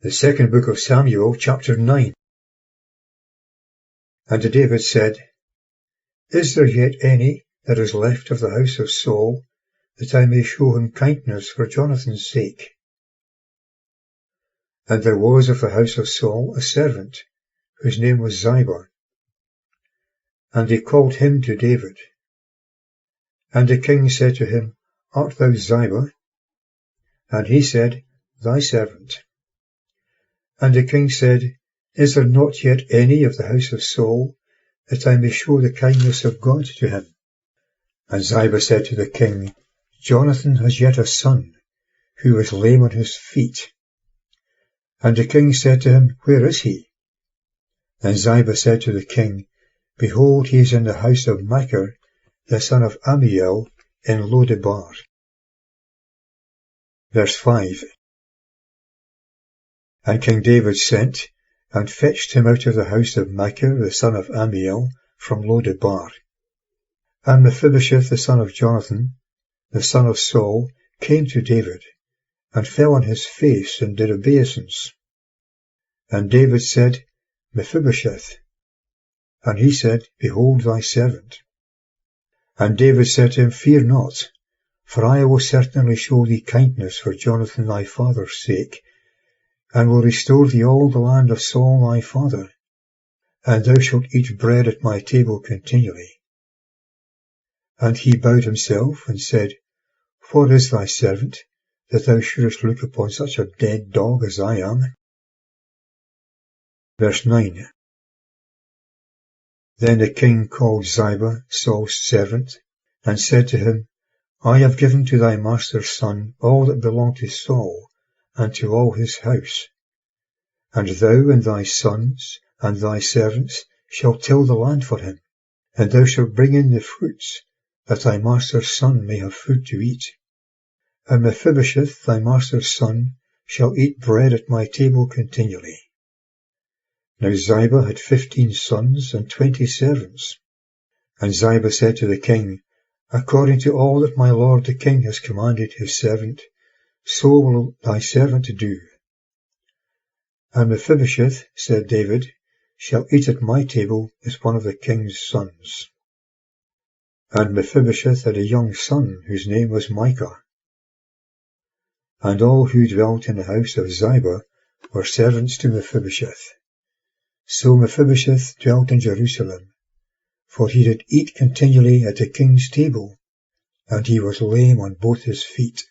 The second book of Samuel, chapter 9. And David said, Is there yet any that is left of the house of Saul, that I may show him kindness for Jonathan's sake? And there was of the house of Saul a servant, whose name was Ziba. And they called him to David. And the king said to him, Art thou Ziba? And he said, Thy servant. And the king said, Is there not yet any of the house of Saul, that I may show the kindness of God to him? And Ziba said to the king, Jonathan has yet a son, who is lame on his feet. And the king said to him, Where is he? And Ziba said to the king, Behold, he is in the house of Machir, the son of Ammiel, in Lodebar. Verse 5. And King David sent, and fetched him out of the house of Machir, the son of Ammiel, from Lodebar. And Mephibosheth, the son of Jonathan, the son of Saul, came to David, and fell on his face, and did obeisance. And David said, Mephibosheth. And he said, Behold thy servant. And David said to him, Fear not, for I will certainly show thee kindness for Jonathan thy father's sake, and will restore thee all the land of Saul thy father, and thou shalt eat bread at my table continually. And he bowed himself, and said, What is thy servant, that thou shouldest look upon such a dead dog as I am? Verse 9. Then the king called Ziba, Saul's servant, and said to him, I have given to thy master's son all that belonged to Saul, and to all his house. And thou and thy sons and thy servants shall till the land for him, and thou shalt bring in the fruits, that thy master's son may have food to eat. And Mephibosheth, thy master's son, shall eat bread at my table continually. Now Ziba had 15 sons and 20 servants. And Ziba said to the king, According to all that my lord the king has commanded his servant, so will thy servant do. And Mephibosheth, said David, shall eat at my table as one of the king's sons. And Mephibosheth had a young son, whose name was Micah. And all who dwelt in the house of Ziba were servants to Mephibosheth. So Mephibosheth dwelt in Jerusalem, for he did eat continually at the king's table, and he was lame on both his feet.